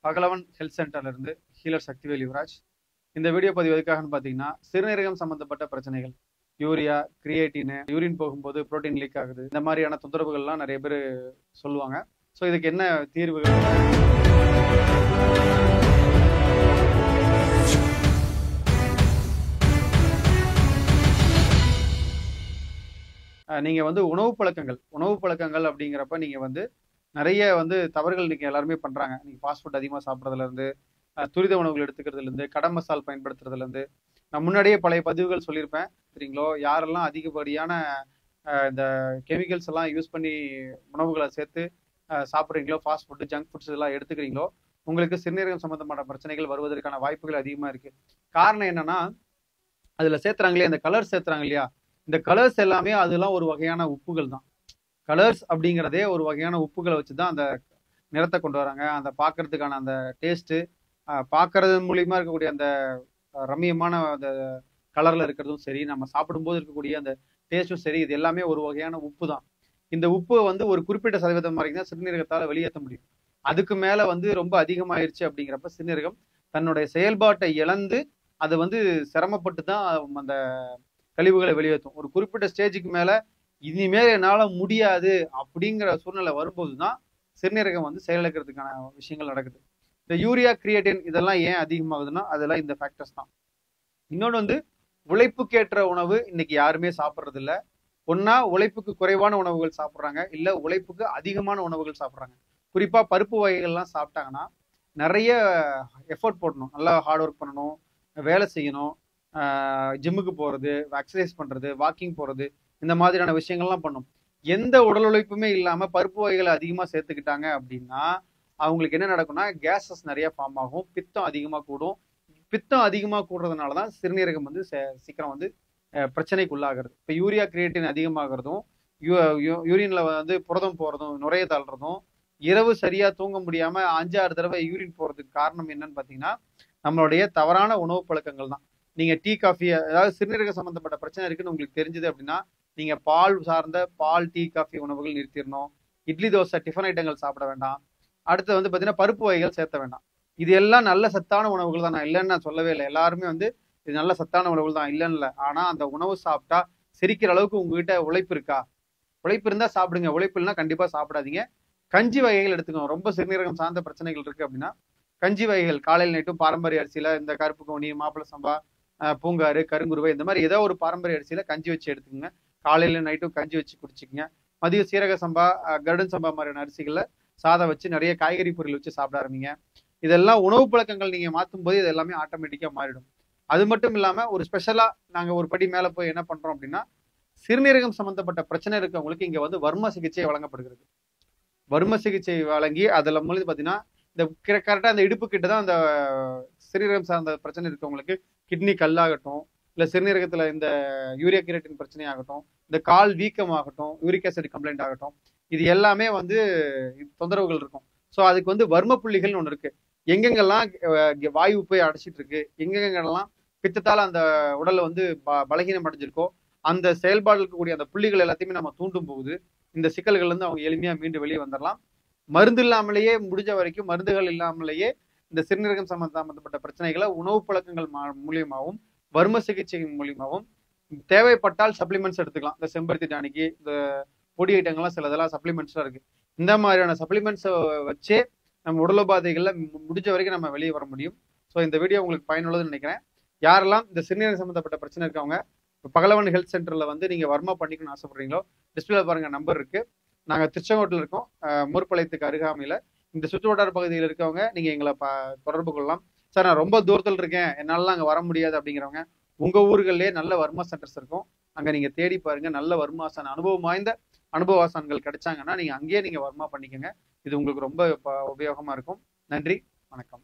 பகலவன் health சென்டர்ல இருந்து healer Sakthivel Yuvraj. இந்த வீடியோ பதிவு எதுக்காகன்னு பார்த்தீங்கன்னா, சிறுநீரகம் சம்பந்தப்பட்ட பிரச்சனைகள், யூரியா, கிரியேட்டின், யூரின் போகும்போது புரோட்டீன் லீக் ஆகுது, இந்த மாதிரியான தொந்தரவுகள்லாம் நிறைய பேர் சொல்லுவாங்க. ஸோ இதுக்கு என்ன தீர்வுகள்? நீங்க உணவு பழக்கங்கள் அப்படிங்கிறப்ப நீங்க நிறைய தவறுகள் இன்னைக்கு எல்லாருமே பண்றாங்க. நீங்க ஃபாஸ்ட் ஃபுட் அதிகமா சாப்பிட்றதுல இருந்து, துரித உணவுகள் எடுத்துக்கிறதுல இருந்து, கடம் மசால் பயன்படுத்துறதுல இருந்து, நான் முன்னாடியே பழைய பதிவுகள் சொல்லியிருப்பேன் சரிங்களோ. யாரெல்லாம் அதிகப்படியான இந்த கெமிக்கல்ஸ் எல்லாம் யூஸ் பண்ணி உணவுகளை சேர்த்து சாப்பிட்றீங்களோ, ஃபாஸ்ட் ஃபுட்டு, ஜங்க் ஃபுட்ஸ் எல்லாம் எடுத்துக்கிறீங்களோ, உங்களுக்கு சிறுநீரகம் சம்பந்தமான பிரச்சனைகள் வருவதற்கான வாய்ப்புகள் அதிகமா இருக்கு. காரணம் என்னன்னா, அதுல சேர்த்துறாங்களே அந்த கலர்ஸ் சேர்த்துறாங்க இல்லையா, இந்த கலர்ஸ் எல்லாமே அதெல்லாம் ஒரு வகையான உப்புகள் தான். கலர்ஸ் அப்படிங்கிறதே ஒரு வகையான உப்புகளை வச்சுதான் அந்த நிறத்தை கொண்டு வராங்க. அந்த பார்க்கறதுக்கான அந்த டேஸ்ட்டு, பார்க்கறது மூலியமா இருக்கக்கூடிய அந்த ரம்மியமான அந்த கலர்ல இருக்கிறதும் சரி, நம்ம சாப்பிடும்போது இருக்கக்கூடிய அந்த டேஸ்ட்டும் சரி, இது எல்லாமே ஒரு வகையான உப்பு தான். இந்த உப்பு ஒரு குறிப்பிட்ட சதவீதம் வரைக்கும் தான் சிறுநீரகத்தால் வெளியேற்ற முடியும். அதுக்கு மேல ரொம்ப அதிகமாயிருச்சு அப்படிங்கிறப்ப சிறுநீரகம் தன்னுடைய செயல்பாட்டை இழந்து அது சிரமப்பட்டு தான் அந்த கழிவுகளை வெளியேற்றும். ஒரு குறிப்பிட்ட ஸ்டேஜுக்கு மேல இனிமேல் என்னால முடியாது அப்படிங்கிற சூழ்நிலை வரும்போது தான் சிறுநீரகம் செயலிழக்கிறதுக்கான விஷயங்கள் நடக்குது. இந்த யூரியா, கிரியேட்டின் இதெல்லாம் ஏன் அதிகமாகுதுன்னா அதெல்லாம் இந்த ஃபேக்டர்ஸ் தான். இன்னொன்று உழைப்புக்கேற்ற உணவு இன்னைக்கு யாருமே சாப்பிட்றது இல்லை. ஒன்னா உழைப்புக்கு குறைவான உணவுகள் சாப்பிட்றாங்க, இல்லை உழைப்புக்கு அதிகமான உணவுகள் சாப்பிட்றாங்க. குறிப்பா பருப்பு வகைகள்லாம் சாப்பிட்டாங்கன்னா நிறைய எஃபோர்ட் போடணும், நல்லா ஹார்ட் ஒர்க் பண்ணணும், வேலை செய்யணும், ஜிம்முக்கு போறது, எக்ஸசைஸ் பண்றது, வாக்கிங் போறது, இந்த மாதிரியான விஷயங்கள்லாம் பண்ணும். எந்த உடல் உழைப்புமே இல்லாம பருப்பு வகைகளை அதிகமா சேர்த்துக்கிட்டாங்க அப்படின்னா அவங்களுக்கு என்ன நடக்கும்னா, கேஸஸ் நிறைய ஃபார்ம் ஆகும், பித்தம் அதிகமா கூடும். பித்தம் அதிகமா கூடுறதுனாலதான் சிறுநீரகம் சீக்கிரம் பிரச்சனைக்கு உள்ளாகிறது. இப்ப யூரியா, கிரியேட்டின் அதிகமாகிறதும், யூரின்ல புரதம் போறதும், நுரைய தள்ளுறதும், இரவு சரியா தூங்க முடியாம 5-6 தடவை யூரின் போறதுக்கு காரணம் என்னன்னு பாத்தீங்கன்னா நம்மளுடைய தவறான உணவு பழக்கங்கள் தான். நீங்க டீ, காஃபி, அதாவது சிறுநீரக சம்பந்தப்பட்ட பிரச்சனை இருக்குன்னு உங்களுக்கு தெரிஞ்சது அப்படின்னா நீங்க பால் சார்ந்த டீ, காஃபி உணவுகள் நிறுத்திடணும். இட்லி, தோசை, டிஃபன் ஐட்டங்கள் சாப்பிட வேண்டாம். அடுத்து பாத்தீங்கன்னா பருப்பு வகைகள் சேர்த்த வேண்டாம். இது எல்லாம் நல்ல சத்தான உணவுகள் தான், நான் இல்லைன்னு நான் சொல்லவே இல்லை. எல்லாருமே இது நல்ல சத்தான உணவுகள் தான், இல்லைன்னு இல்லை. ஆனா அந்த உணவு சாப்பிட்டா செரிக்கிற அளவுக்கு உங்ககிட்ட உழைப்பு இருக்கா? உழைப்பு இருந்தா சாப்பிடுங்க, உழைப்பு இல்லைன்னா கண்டிப்பா சாப்பிடாதீங்க. கஞ்சி வகைகள் எடுத்துக்கணும். ரொம்ப சிறுநீரகம் சார்ந்த பிரச்சனைகள் இருக்கு அப்படின்னா கஞ்சி வகைகள் காலையில் நைட்டும் பாரம்பரிய அரிசியில இந்த கருப்பு கவுனி, மாப்பிள சம்பா, பூங்காறு, கருங்குருவை, இந்த மாதிரி ஏதோ ஒரு பாரம்பரிய அரிசியில கஞ்சி வச்சு எடுத்துக்கோங்க. காலையில நைட்டும் கஞ்சி வச்சு குடிச்சிக்கங்க. மதியம் சீரக சம்பா, கருடன் சம்பா மாதிரியான அரிசிகள்ல சாதம் வச்சு நிறைய காய்கறி பொருள் வச்சு சாப்பிட ஆரம்பிங்க. இதெல்லாம் உணவு பழக்கங்கள் நீங்க மாற்றும் போது இது எல்லாமே ஆட்டோமேட்டிக்கா மாறிடும். அது மட்டும் இல்லாம ஒரு ஸ்பெஷலா நாங்க ஒரு படி மேல போய் என்ன பண்றோம் அப்படின்னா, சிறுநீரகம் சம்பந்தப்பட்ட பிரச்சனை இருக்கவங்களுக்கு இங்க வர்ம சிகிச்சை வழங்கப்படுகிறது. வர்ம சிகிச்சை வழங்கி அதுல மூலம் பாத்தீங்கன்னா இந்த கரெக்டா அந்த இடுப்பு கிட்ட தான் அந்த சிறுநீரகம் சார்ந்த பிரச்சனை இருக்கவங்களுக்கு கிட்னி கல்லாகட்டும், இல்ல சிறுநீரகத்துல இந்த யூரியா, கிரியேட்டின் பிரச்சனை ஆகட்டும், இந்த கால் வீக்கம் ஆகட்டும், யூரிக் ஆசிட் கம்ப்ளைண்ட் ஆகட்டும், இது எல்லாமே தொந்தரவுகள் இருக்கும். ஸோ அதுக்கு வர்ம புள்ளிகள்னு ஒன்று இருக்கு. எங்கெங்கெல்லாம் வாயு போய் அடைச்சிட்டு இருக்கு, எங்கெங்கெல்லாம் பித்தத்தால் அந்த உடல்ல பலகீனம் அடைஞ்சிருக்கோ அந்த செயல்பாடு இருக்கக்கூடிய அந்த புள்ளிகள் எல்லாத்தையுமே நம்ம தூண்டும் போது இந்த சிக்கல்கள் அவங்க எளிமையா மீண்டு வெளியே வந்துடலாம். மருந்து இல்லாமலேயே, முடிஞ்ச வரைக்கும் மருந்துகள் இல்லாமலேயே இந்த சிறுநீரகம் சம்பந்தப்பட்ட பிரச்சனைகளை உணவு பழக்கங்கள் மூலியமாகவும் வர்ம சிகிச்சை மூலியமாகவும், தேவைப்பட்டால் சப்ளிமெண்ட்ஸ் எடுத்துக்கலாம். இந்த செம்பருத்தி டானிக்கு, இந்த பொடி ஐட்டங்கள்லாம் சில இதெல்லாம் சப்ளிமெண்ட்ஸ்லாம் இருக்கு. இந்த மாதிரியான சப்ளிமெண்ட்ஸை வச்சே நம்ம உடலுபாதைகள்ல முடிஞ்ச வரைக்கும் நம்ம வெளியே வர முடியும். ஸோ இந்த வீடியோ உங்களுக்கு பயனுள்ளதுன்னு நினைக்கிறேன். யாரெல்லாம் இந்த சிறுநீரகம் சம்பந்தப்பட்ட பிரச்சனை இருக்கவங்க பகலவன் ஹெல்த் சென்டர்ல நீங்க வர்மா பண்ணிக்கணும்னு ஆசைப்படுறீங்களோ, டிஸ்பிளே பாருங்க, நம்பர் இருக்கு. நாங்க திருச்செங்கோட்டில் இருக்கோம், மூர்பாளையத்துக்கு அருகாமையில. இந்த சுற்றுவட்டார பகுதியில் இருக்கவங்க நீங்க எங்களை தொடர்பு கொள்ளலாம். சார் நான் ரொம்ப தூரத்தில் இருக்கேன், என்னால அங்கே வர முடியாது அப்படிங்கிறவங்க உங்க ஊர்கள்லேயே நல்ல வர்மா சென்டர்ஸ் இருக்கும், அங்க நீங்க தேடி பாருங்க. நல்ல வர்மாசான அனுபவம் வாய்ந்த அனுபவாசான்கள் கிடைச்சாங்கன்னா நீங்க அங்கேயே நீங்க வர்மா பண்ணிக்கோங்க. இது உங்களுக்கு ரொம்ப உபயோகமா இருக்கும். நன்றி, வணக்கம்.